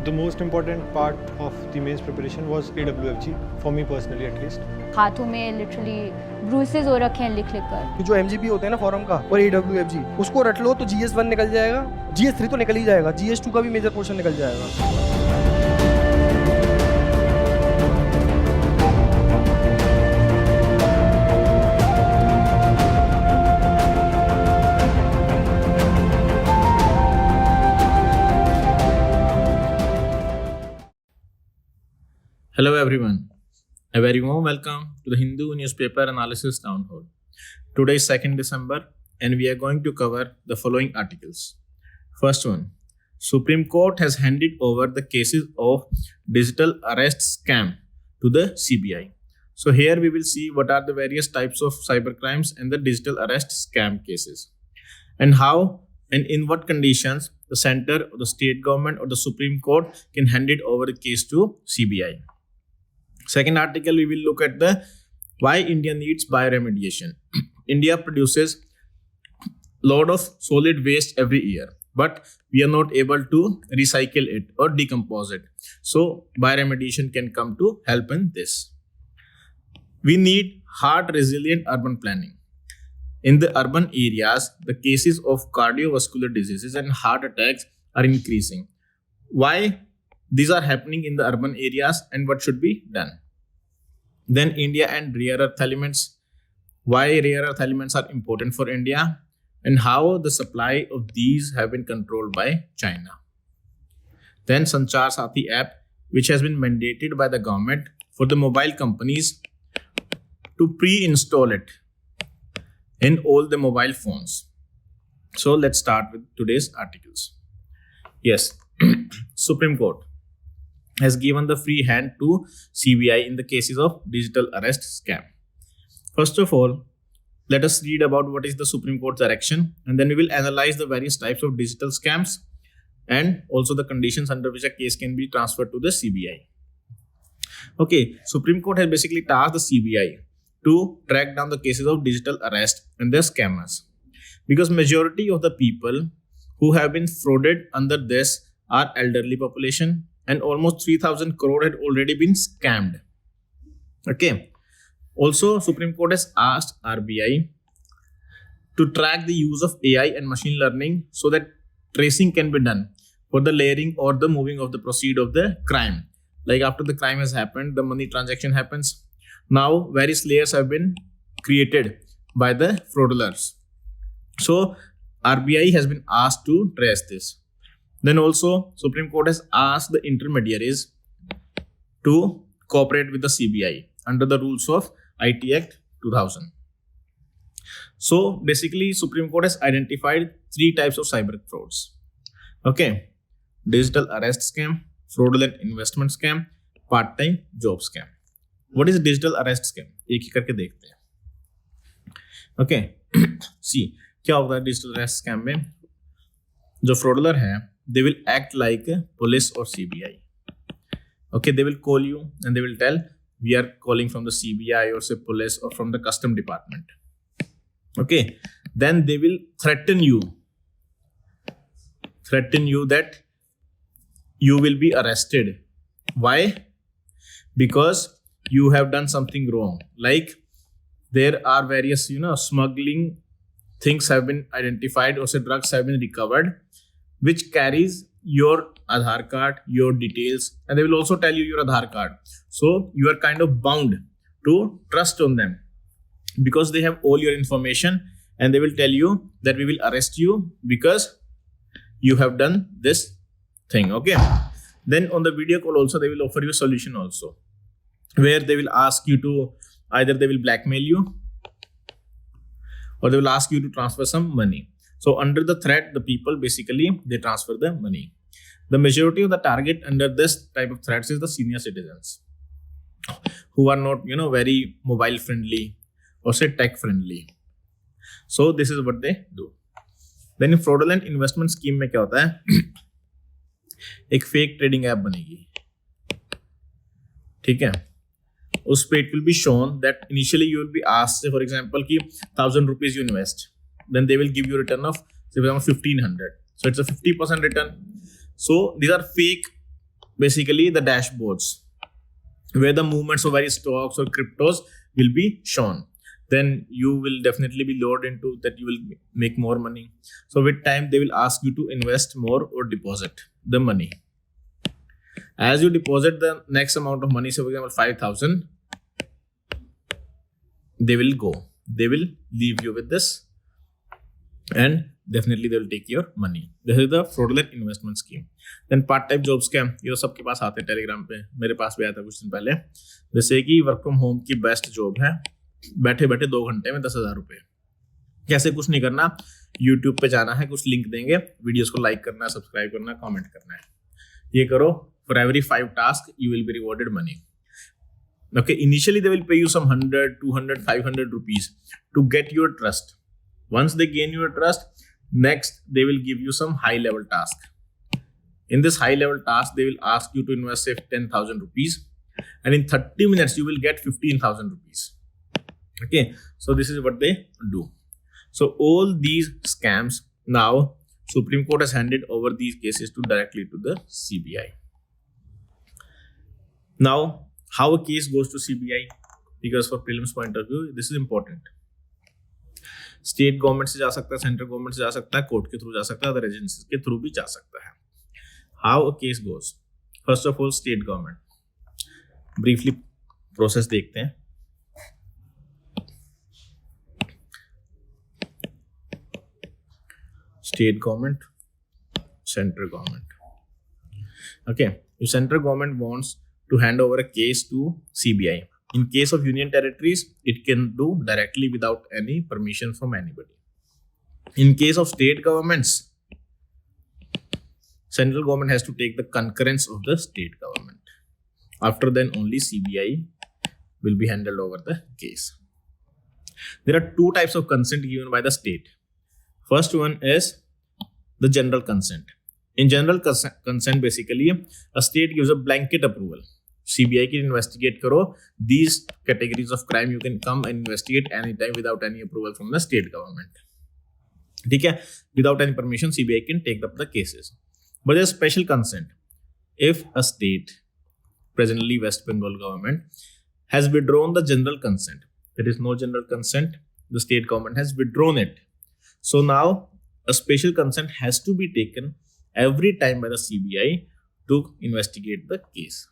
The most important part of the mains preparation was 𝐴𝐸𝐿G, for me personally at least. हाथों में literally bruises हो रखे हैं लिख कर। जो MGP होते हैं ना फॉरम का और 𝐴𝐸𝐿G, उसको रट लो तो GS1 निकल जाएगा, GS3 तो निकल ही जाएगा, GS2 का भी मेजर पोर्शन निकल जाएगा। Hello everyone, a very warm welcome to the Hindu newspaper Analysis Townhall. Today is 2nd December and we are going to cover the following articles. First one, Supreme Court has handed over the cases of digital arrest scam to the CBI. So here we will see what are the various types of cybercrimes and the digital arrest scam cases, and how and in what conditions the center or the state government or the Supreme Court can hand it over the case to CBI. Second article, we will look at the why India needs bioremediation. India produces lot of solid waste every year, but we are not able to recycle it or decompose it. So bioremediation can come to help in this. We need hard, resilient urban planning. In the urban areas, the cases of cardiovascular diseases and heart attacks are increasing. Why these are happening in the urban areas and what should be done? Then India and rare earth elements. Why rare earth elements are important for India and how the supply of these have been controlled by China. Then Sanchar Saathi App, which has been mandated by the government for the mobile companies to pre-install it in all the mobile phones. So let's start with today's articles. Yes, Supreme Court has given the free hand to CBI in the cases of digital arrest scam. First of all, let us read about what is the Supreme Court's direction, and then we will analyze the various types of digital scams and also the conditions under which a case can be transferred to the CBI. Okay, Supreme Court has basically tasked the CBI to track down the cases of digital arrest and their scammers, because majority of the people who have been frauded under this are elderly population, and almost 3,000 crore had already been scammed. Okay. Also, Supreme Court has asked RBI to track the use of AI and machine learning so that tracing can be done for the layering or the moving of the proceed of the crime. Like after the crime has happened, the money transaction happens. Now, various layers have been created by the fraudulers. So, RBI has been asked to trace this. Then also, Supreme Court has asked the intermediaries to cooperate with the CBI under the rules of IT Act 2000. So basically, Supreme Court has identified 3 types of cyber frauds. Okay, digital arrest scam, fraudulent investment scam, part-time job scam. What is digital arrest scam? एक ही करके देखते हैं. Okay, see, क्या होता है digital arrest scam में? जो fraudulent है, they will act like police or CBI. Okay, they will call you and they will tell, we are calling from the CBI or say police or from the custom department. Okay, then they will threaten you that you will be arrested. Why? Because you have done something wrong. Like there are various, smuggling things have been identified or say drugs have been recovered, which carries your Aadhaar card, your details, and they will also tell you your Aadhaar card. So you are kind of bound to trust on them because they have all your information, and they will tell you that we will arrest you because you have done this thing. Okay. Then on the video call also, they will offer you a solution also, where they will ask you to either they will blackmail you or they will ask you to transfer some money. So under the threat, the people basically, they transfer the money. The majority of the target under this type of threats is the senior citizens who are not, very mobile friendly or say tech friendly. So this is what they do. Then in fraudulent investment scheme में क्या होता है? एक fake trading app बनेगी. ठीक है? उस पे it will be shown that initially you will be asked, say for example कि 1,000 rupees you invest. Then they will give you a return of say for example 1,500. So it's a 50% return. So these are fake basically the dashboards where the movements of various stocks or cryptos will be shown. Then you will definitely be lured into that you will make more money. So with time they will ask you to invest more or deposit the money. As you deposit the next amount of money, say for example 5,000, they will leave you with this and definitely they will take your money. This is the fraudulent investment scheme. Then part time job scam, ये सबके पास आते हैं Telegram पे, मेरे पास भी आया था कुछ दिन पहले. जैसे कि वर्क फ्रॉम होम की बेस्ट जॉब है, बैठे बैठे 2 घंटे में 10,000 रुपए. कैसे? कुछ नहीं करना, यूट्यूब पे जाना है, कुछ लिंक देंगे, वीडियोस को लाइक करना है, सब्सक्राइब करना है, कमेंट करना है. ये करो, for every 5 task you will be rewarded money. Okay, initially they will pay you some 100, 200, 500 rupees to get your trust. Once they gain your trust, next they will give you some high level task. In this high level task, they will ask you to invest say 10,000 rupees and in 30 minutes you will get 15,000 rupees. Okay, so this is what they do. So all these scams, now Supreme Court has handed over these cases directly to the CBI. Now, how a case goes to CBI, because for prelims point of view this is important. State government से जा सकता है, central government से जा सकता है, court के through जा सकता है, अदर एजेंसीज के थ्रू भी जा सकता है. How a case goes? First of all, state government. Briefly process देखते हैं. State government, central government. Okay, if central government wants to hand over a case to CBI. In case of union territories, it can do directly without any permission from anybody. In case of state governments, central government has to take the concurrence of the state government. After then, only CBI will be handed over the case. There are 2 types of consent given by the state. First one is the general consent. In general consent, basically, a state gives a blanket approval. CBI can investigate karo these categories of crime. You can come and investigate anytime without any approval from the state government. ठीक है? Without any permission, CBI can take up the cases. But there's special consent. If a state, presently West Bengal government, has withdrawn the general consent, there is no general consent. The state government has withdrawn it. So now a special consent has to be taken every time by the CBI to investigate the case.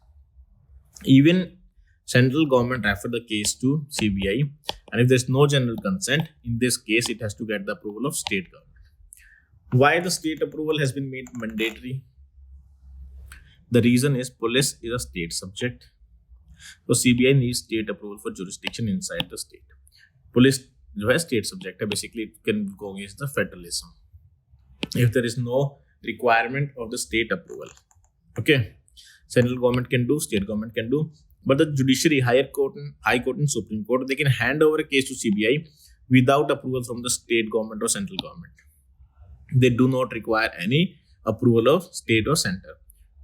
Even central government refer the case to CBI, and if there is no general consent, in this case it has to get the approval of state government. Why the state approval has been made mandatory? The reason is police is a state subject, so CBI needs state approval for jurisdiction inside the state. Police जो है state subject है, basically it can go against the federalism if there is no requirement of the state approval. Okay. Central government can do, state government can do, but the judiciary, high court and Supreme Court, they can hand over a case to CBI without approval from the state government or central government. They do not require any approval of state or center.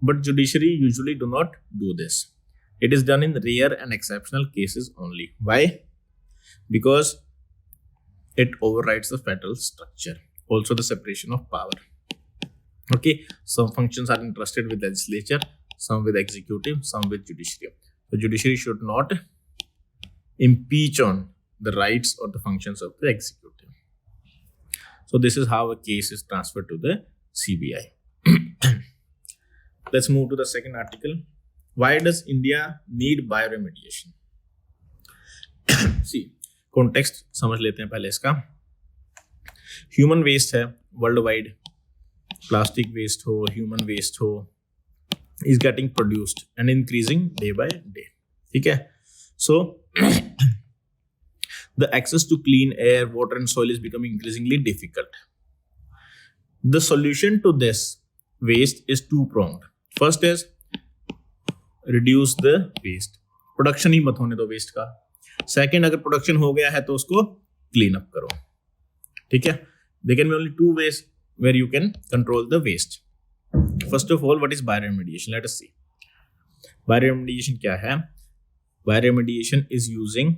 But judiciary usually do not do this. It is done in rare and exceptional cases only. Why? Because it overrides the federal structure. Also the separation of power. Okay, some functions are entrusted with legislature, some with executive, some with judiciary. The judiciary should not impeach on the rights or the functions of the executive. So this is how a case is transferred to the CBI. Let's move to the second article. Why does India need bioremediation? See, context समझ लेते हैं पहले इसका. Human waste है worldwide. Plastic waste हो, human waste हो, is getting produced and increasing day by day. ठीक है? So the access to clean air, water and soil is becoming increasingly difficult. The solution to this waste is two-pronged. First is reduce the waste. Production ही मत होने दो waste का. Second, अगर production हो गया है तो उसको clean up करो. ठीक है? There can be only 2 ways where you can control the waste. First of all, what is bioremediation? Let us see. Bioremediation क्या है? Bioremediation is using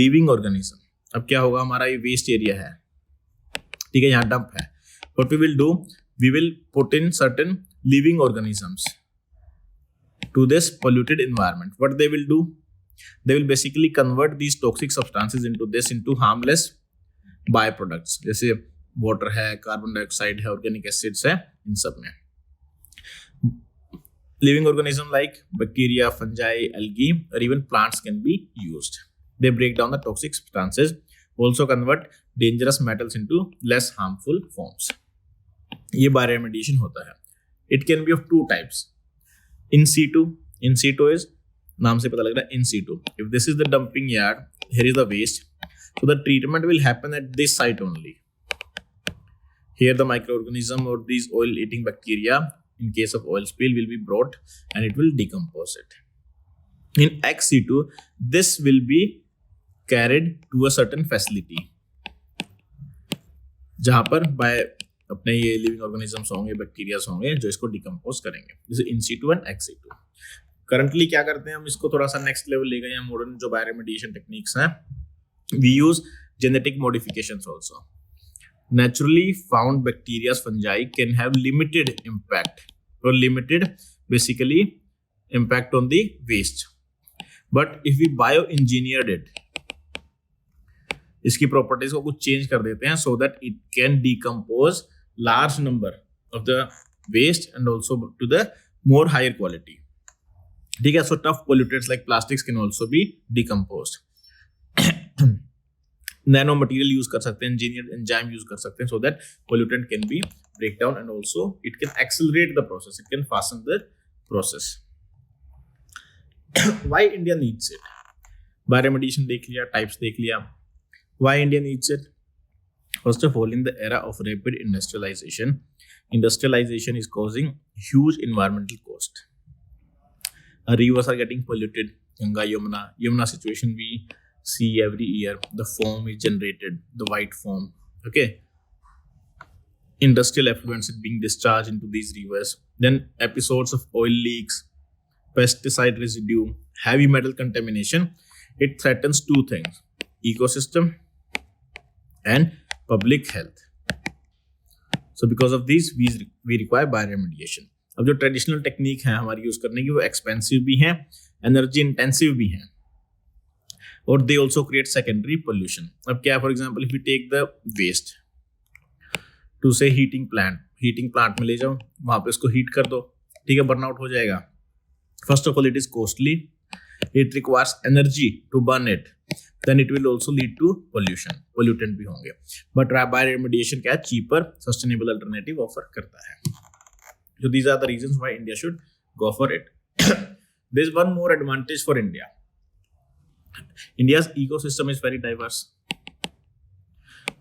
living organism. अब क्या होगा? हमारा ये waste area है, ठीक है, यहाँ dump है. What we will do? We will put in certain living organisms to this polluted environment. What they will do? They will basically convert these toxic substances into harmless byproducts. जैसे water है, carbon dioxide है, organic acids है, इन सब में. Living organisms like bacteria, fungi, algae, or even plants can be used. They break down the toxic substances, also convert dangerous metals into less harmful forms. ये bioremediation होता है. It can be of two types. In situ. In situ is, नाम से पता लग रहा है, in situ. If this is the dumping yard, here is the waste. So the treatment will happen at this site only. Here the microorganism or these oil-eating bacteria, in case of oil spill, will be brought and it will decompose it. In ex situ, this will be carried to a certain facility, जहां पर by अपने ये living organisms होंगे, bacterias होंगे जो इसको decompose करेंगे. जैसे इन situ and ex situ. Currently क्या करते हैं हम इसको थोड़ा सा नेक्स्ट लेवल ले गए हैं. मॉडर्न जो बायोरेमेडिएशन टेक्निक्स हैं, we use genetic modifications also. Naturally found bacteria, fungi can have limited impact or limited basically impact on the waste. But if we bioengineered it, इसकी प्रॉपर्टीज को कुछ change कर देते हैं so that it can decompose large number of the waste and also to the more higher quality. ठीक है, so tough pollutants like plastics can also be decomposed. Nano material use कर सकते हैं, इंजीनियर्ड एंजाइम यूज कर सकते हैं so that pollutant can be break down and also it can accelerate the process, it can fasten the process. Why India needs it? Bioremediation देख लिया, types देख लिया. Why India needs it? First of all, in the era of rapid industrialization is causing huge environmental cost. Our rivers are getting polluted. Ganga, Yamuna situation we see every year. The foam is generated, the white foam. Okay, industrial effluents is being discharged into these rivers. Then episodes of oil leaks, pesticide residue, heavy metal contamination. It threatens two things: ecosystem and public health. So because of these, we require bioremediation. अब जो traditional technique है हमारी use करने की, वो expensive भी हैं, energy intensive भी हैं, और they also create secondary pollution. अब क्या, for example, if you take the waste to say heating plant में ले जाओ, वहां पे उसको हीट कर दो, ठीक है, बर्नआउट हो जाएगा. First of all it is costly, it requires energy to burn it, then it will also lead to pollutant भी होंगे. बट बायोरेमेडिएशन क्या है, चीपर सस्टेनेबल अल्टरनेटिव ऑफर करता है. So these are the reasons why India should go for it. There is one more advantage for India. India's ecosystem is very diverse.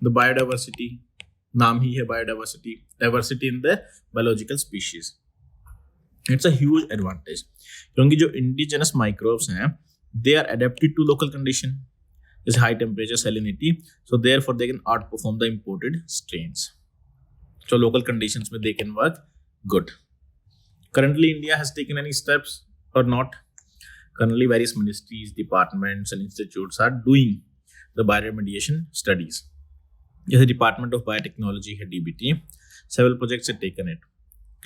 The biodiversity, naam hi hai biodiversity, diversity in the biological species. It's a huge advantage. क्योंकि जो indigenous microbes हैं, they are adapted to local condition. Is high temperature, salinity. So therefore they can outperform the imported strains. So local conditions में they can work good. Currently, India has taken any steps or not? Currently, various ministries, departments, and institutes are doing the bioremediation studies. जैसे Department of Biotechnology है DBT, several projects have taken it.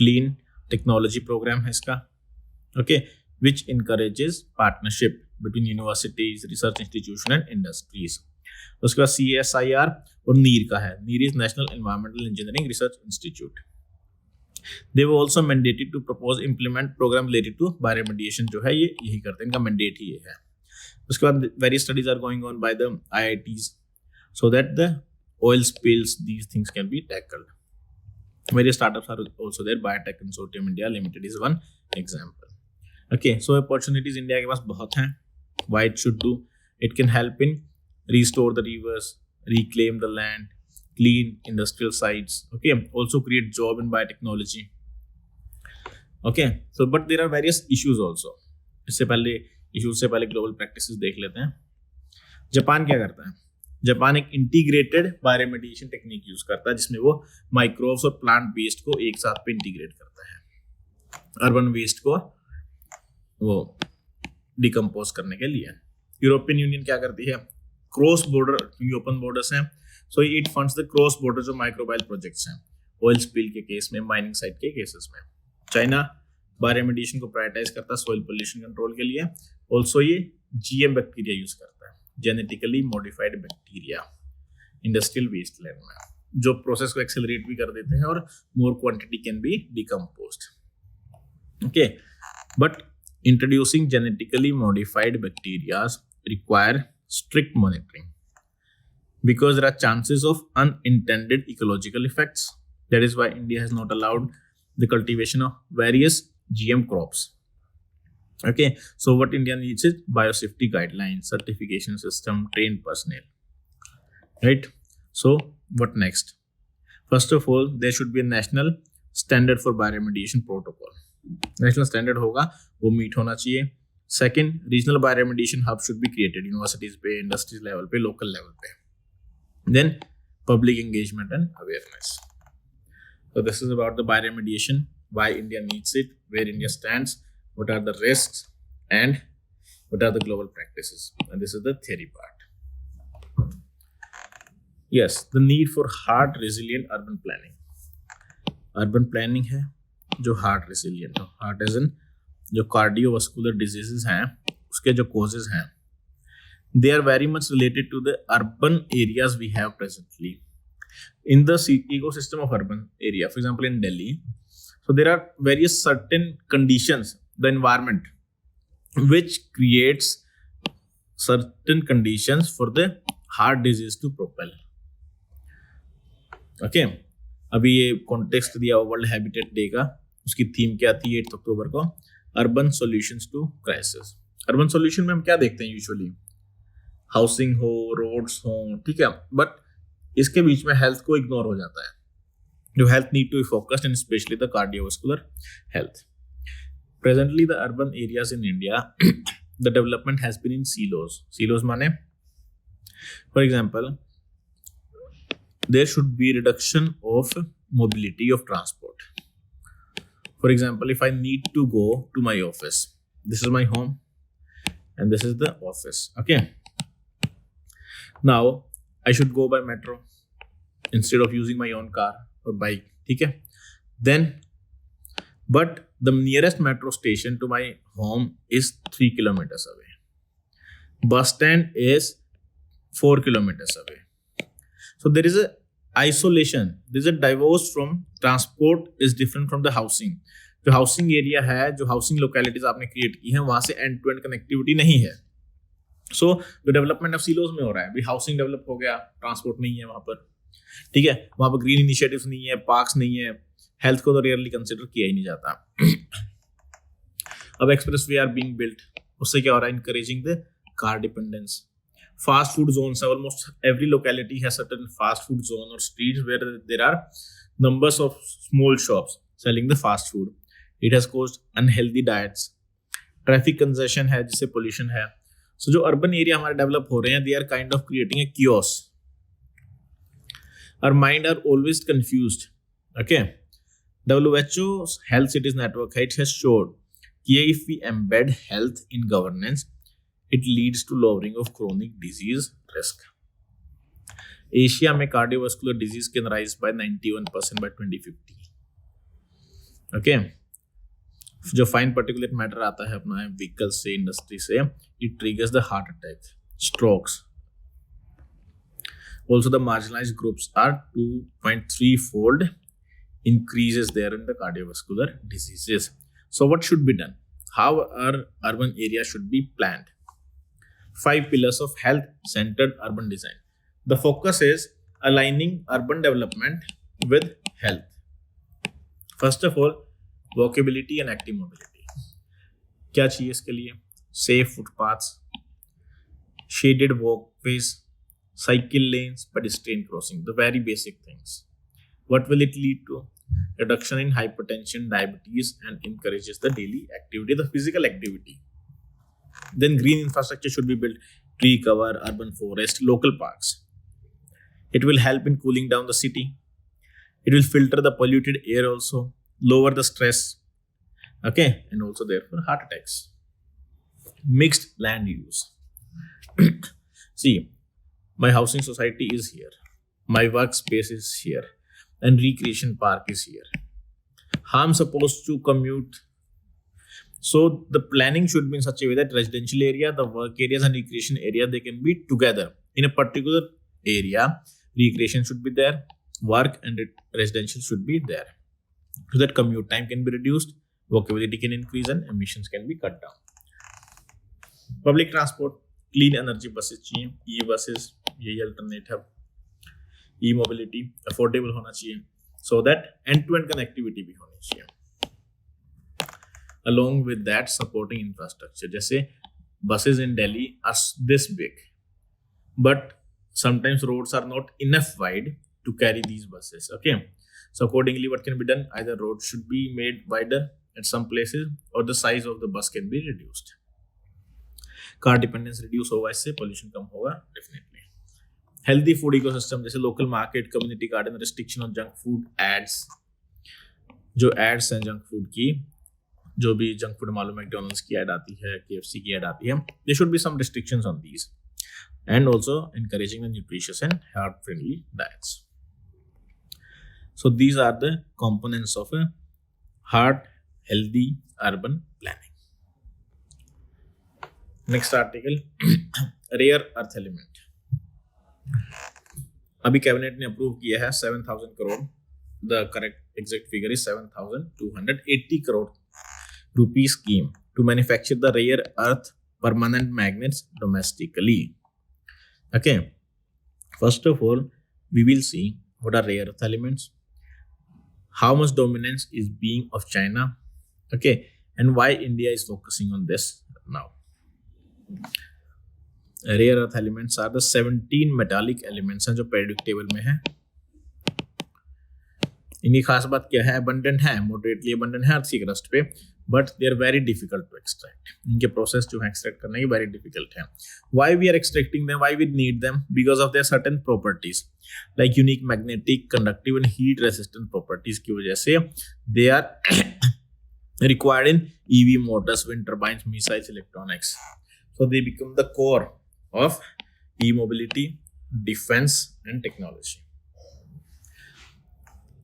Clean Technology program है इसका, okay, which encourages partnership between universities, research institutions, and industries. उसके बाद CSIR और NEER का है. NEER is National Environmental Engineering Research Institute. They were also mandated to propose implement program related to bioremediation. जो है ये यही करते हैं, इनका mandate ही ये है. उसके बाद various studies are going on by the IITs so that the oil spills, these things can be tackled. Various startups are also there. Biotech Consortium India Limited is one example. Okay, so opportunities India के पास बहुत हैं. Why it should do? It can help in restore the rivers, reclaim the land, clean industrial sites. Okay, also create job in biotechnology. Okay, so but there are various issues also. इससे पहले issues से पहले global practices देख लेते हैं. Japan क्या करता है? जापान एक इंटीग्रेटेड बायोरेमेडिएशन टेक्निक यूज करता है जिसमें वो माइक्रोब्स और प्लांट वेस्ट को एक साथ पे इंटीग्रेट करता है, अर्बन वेस्ट को वो डिकम्पोज करने के लिए. यूरोपियन यूनियन क्या करती है? क्रॉस बॉर्डर, क्योंकि ओपन बॉर्डर्स हैं, so it funds the cross border जो माइक्रोबायल प्रोजेक्ट्स हैं, ऑयल स्पिल के केस में, माइनिंग साइट के केसेस में. चाइना बायोरेमेडिएशन को प्रायोरिटाइज करता है सॉइल पोल्यूशन कंट्रोल के लिए। ऑल्सो ये GM बैक्टीरिया यूज करता है, genetically modified bacteria, industrial wasteland में, जो प्रोसेस को एक्सेलरेट भी कर देते हैं और more quantity can be decomposed. Okay, but introducing genetically modified bacterias require strict monitoring because there are chances of unintended ecological effects. That is why India has not allowed the cultivation of various GM crops. Okay, so what India needs is biosafety guidelines, certification system, trained personnel. Right? So what next? First of all, there should be a national standard for bioremediation protocol. National standard होगा, वो meet होना चाहिए. Second, regional bioremediation hub should be created, universities पे, industries level पे, local level पे. Then public engagement and awareness. So this is about the bioremediation, why India needs it, where India stands, what are the risks, and what are the global practices. And this is the theory part. Yes, the need for heart resilient urban planning. Urban planning है जो heart resilient हो. Heart as in जो cardiovascular diseases हैं उसके जो causes हैं, they are very much related to the urban areas we have presently in the ecosystem of urban area. For example, in Delhi, so there are various certain conditions, the environment which creates certain conditions for the heart disease to propel. Okay, अभी ये context दिया world habitat day का, उसकी theme क्या थी 8 अक्टूबर को, urban solutions to crisis. Urban solution में हम क्या देखते हैं यूजुअली, हाउसिंग हो, रोड्स हो, ठीक है, बट इसके बीच में हेल्थ को इग्नोर हो जाता है, जो health need to be focused and specially the cardiovascular health. Presently the urban areas in India the development has been in silos. Silos माने for example there should be reduction of mobility of transport. For example, if I need to go to my office, this is my home and this is the office. Okay. Now, I should go by metro instead of using my own car or bike. Okay. Then, but the nearest metro station to my home is 3 kilometers away. Bus stand is 4 kilometers away. So there is a isolation, there is a divorce from transport is different from the housing. जो housing area है, जो housing localities आपने create की है, वहां से and to and connectivity नहीं है। सो जो डेवलपमेंट ऑफ सीलोज में हो रहा है, अभी हाउसिंग डेवलप हो गया, ट्रांसपोर्ट नहीं है वहां पर, ठीक है, वहां पर ग्रीन इनिशिएटिव्स नहीं है, पार्क्स नहीं है, हेल्थ को तो रेयरली कंसिडर किया ही नहीं जाता। अब एक्सप्रेसवे आर बीइंग बिल्ट, उससे क्या हो रहा है, encouraging the car dependence. Fast food zones, almost every locality has certain fast food zone or streets where there are numbers of small shops selling the fast food. It has caused unhealthy diets. Traffic congestion है, जिससे pollution है। So जो urban area हमारे develop हो रहे हैं, they are kind of creating a chaos. Our mind are always confused. Okay. WHO's Health Cities Network it has showed कि if we embed health in governance, it leads to lowering of chronic disease risk. Asia में cardiovascular disease can rise by 91% by 2050. Okay, जो fine particulate matter आता है अपना vehicle से, industry से, it triggers the heart attack, strokes. Also, the marginalized groups are 2.3-fold increases there in the cardiovascular diseases. So, what should be done? How our urban area should be planned? 5 pillars of health-centered urban design. The focus is aligning urban development with health. First of all, walkability and active mobility. क्या चाहिए इसके लिए? Safe footpaths, shaded walkways, cycle lanes, pedestrian crossing, the very basic things. What will it lead to? Reduction in hypertension, diabetes, and encourages the daily activity, the physical activity. Then green infrastructure should be built, tree cover, urban forest, local parks. It will help in cooling down the city. It will filter the polluted air also, lower the stress, okay, and also therefore heart attacks. Mixed land use. See, my housing society is here, my workspace is here, and recreation park is here. I'm supposed to commute So the planning should be in such a way that residential area, the work areas and recreation area, they can be together in a particular area. Recreation should be there, work and residential should be there, so that commute time can be reduced, walkability can increase and emissions can be cut down. Public transport, clean energy buses चाहिए, e-buses, यही alternative, e-mobility, affordable होना चाहिए, so that end-to-end connectivity भी होनी चाहिए. Along with that, supporting infrastructure. जैसे buses in Delhi are this big, but sometimes roads are not enough wide to carry these buses. Okay, so accordingly, what can be done? Either roads should be made wider at some places, or the size of the bus can be reduced. Car dependence reduce होगा, इससे pollution कम होगा definitely. Healthy food ecosystem, जैसे local market, community garden, restriction on junk food ads. जो ads हैं junk food की, जो भी junk food मालूम मैकडोनल्ड्स की ऐड आती है, KFC की ऐड आती है, there should be some restrictions on these, and also encouraging the nutritious and heart friendly diets. So these are the components of a heart healthy urban planning. Next article, rare earth element. अभी cabinet ने approve किया है 7,000 crore, the correct exact figure is 7,280 crore rupee scheme to manufacture the rare earth permanent magnets domestically. Okay, first of all, we will see what are rare earth elements, how much dominance is being of China, okay, and why India is focusing on this now. Rare earth elements are the 17 metallic elements हैं जो periodic table में है. इनकी खास बात क्या है? abundant है, moderately abundant है अर्थ की क्रस्ट पे, but they are very difficult to extract. इनके प्रोसेस जो है एक्सट्रैक्ट करने की very difficult है. Why we are extracting them? Why we need them? Because of their certain properties, like unique magnetic, conductive and heat resistant properties की वजह से they are required in EV motors, wind turbines, missiles, electronics. So they become the core of e-mobility, defense and technology.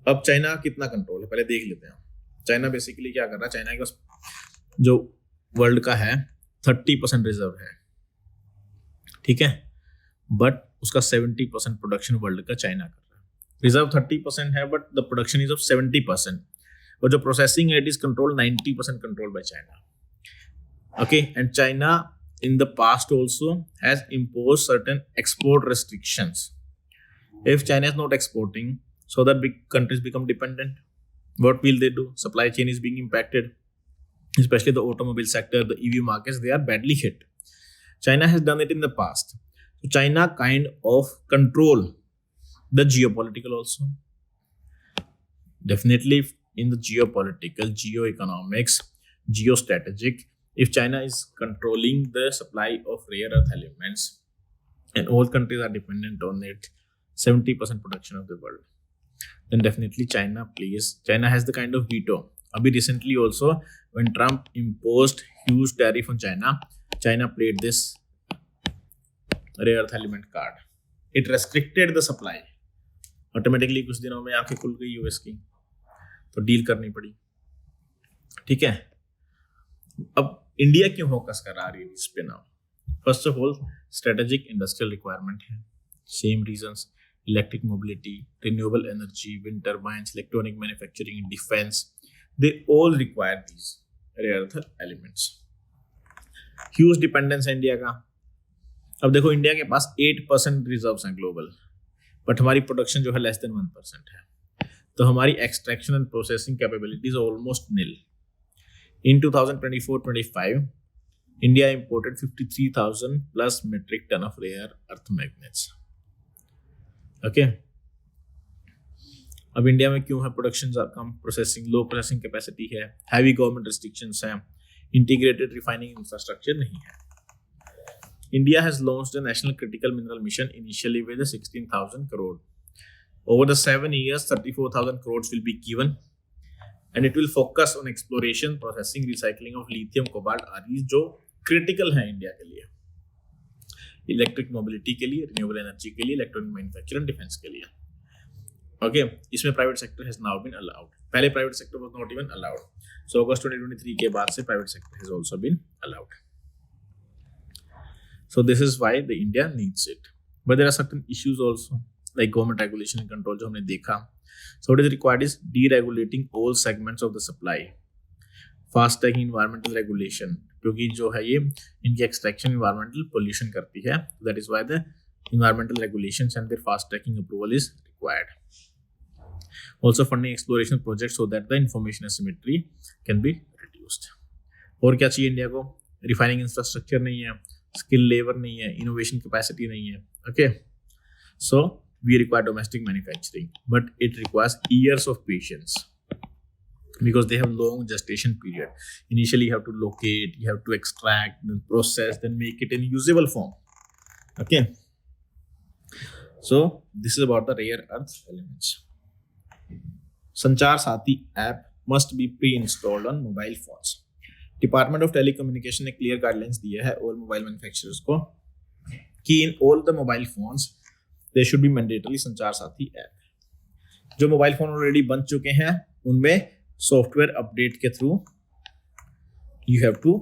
अब China कितना control है पहले देख लेते हैं. चाइना बेसिकली क्या कर रहा है? चाइना के पास जो वर्ल्ड का है 30% रिजर्व है, ठीक है, बट उसका 70% प्रोडक्शन वर्ल्ड का चाइना कर रहा है. रिजर्व 30% है but the production is of 70%, और जो प्रोसेसिंग है it is control 90% control by China. Okay, and China in the past also has imposed certain export restrictions. If China is not exporting, so that big countries become dependent, what will they do? Supply chain is being impacted, especially the automobile sector, the EV markets, they are badly hit. China has done it in the past. So China kind of control the geopolitical also. Definitely in the geopolitical, geoeconomics, geostrategic, if China is controlling the supply of rare earth elements and all countries are dependent on it, 70% production of the world, then definitely China has the kind of veto. Abhi recently also when Trump imposed huge tariff on China, China played this rare earth element card. It restricted the supply. Automatically कुछ दिनों में आंखें खुल गई US की, तो deal करनी पड़ी. ठीक है, अब इंडिया क्यों फोकस कर रहा है इस पे now? First of all strategic industrial requirement है, same reasons, electric mobility, renewable energy, wind turbines, electronic manufacturing, defence, they all require these rare earth elements. Huge dependence है इंडिया का. अब देखो इंडिया के पास 8% रिजर्व्स हैं ग्लोबल, बट हमारी production जो है लेस देन 1% है, तो हमारी extraction and processing capabilities almost nil. In 2024-25, India imported 53,000 plus metric ton of rare earth magnets. Okay. अब इंडिया में क्यों है प्रोडक्शन कम, प्रोसेसिंग लो, प्रोसेसिंग कैपेसिटी है, हैवी गवर्नमेंट रिस्ट्रिक्शंस हैं, इंटीग्रेटेड रिफाइनिंग इंफ्रास्ट्रक्चर नहीं है. India has launched a national critical mineral mission initially with 16,000 crore. Over the 7 years, 34,000 crores will be given. And it will focus on exploration, processing, recycling of lithium, cobalt, REs जो critical है India के लिए, electric mobility के लिए, renewable energy के लिए, electronic manufacture and defence के लिए. ओके, इसमें private sector has now been allowed. पहले private sector was not even allowed. So अगस्त 2023 के बाद से private sector has also been allowed. So this is why the India needs it. But there are certain issues also, like government regulation and control जो हमने देखा. So what is required is deregulating all segments of the supply. Fast tracking environmental regulation, क्योंकि जो है ये इनकी extraction environmental pollution करती है. That is why the environmental regulations and their fast tracking approval is required. Also funding exploration projects so that the information asymmetry can be reduced. और क्या चाहिए इंडिया को? Refining infrastructure नहीं है, skill labor नहीं है, innovation capacity नहीं है. Okay, so we require domestic manufacturing, but it requires years of patience because they have long gestation period. Initially you have to locate, you have to extract, then process, then make it in usable form. Okay, so this is about the rare earth elements. Sanchar Saathi app must be pre-installed on mobile phones. Department of telecommunication ने clear guidelines दिया है all mobile manufacturers को कि in all the mobile phones they should be mandatory संचार Saathi app. जो mobile phone already बन चुके हैं उनमें सॉफ्टवेयर अपडेट के through you have to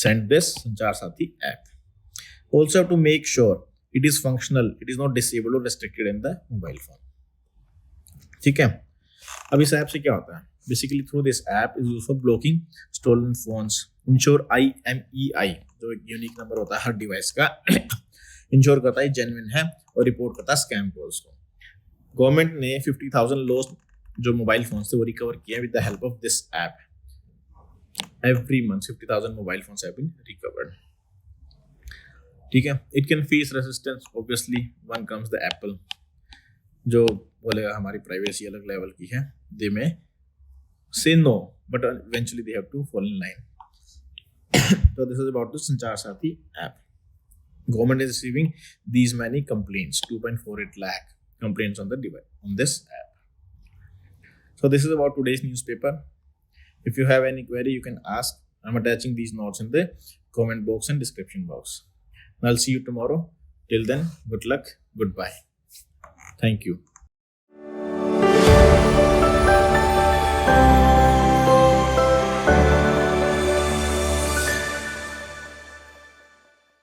send this Sanchar Saathi app. Also have to make sure it is functional, it is not disabled और restricted in the mobile phone. ठीक है, अब इस ऐप से क्या होता है? Basically through this app is used for blocking stolen phones. Ensure IMEI जो एक यूनिक नंबर होता है हर डिवाइस का इंश्योर करता है जेन्युइन है और रिपोर्ट करता है स्कैम कॉल्स को. गवर्नमेंट ने 50,000 लॉस्ट जो मोबाइल फोन्स थे वो रिकवर किया with the help of this app. Every month 50,000 mobile phones have been recovered. ठीक है, it can face resistance. Obviously one comes the Apple जो बोलेगा हमारी प्राइवेसी अलग लेवल की है. दे में say no, but eventually they have to fall in line. So this is about the Sanchar Saathi app. Government is receiving these many complaints, 2.48 lakh complaints on the device on this app. So this is about today's newspaper. If you have any query, you can ask. I'm attaching these notes in the comment box and description box. I'll see you tomorrow. Till then, good luck, goodbye. Thank you.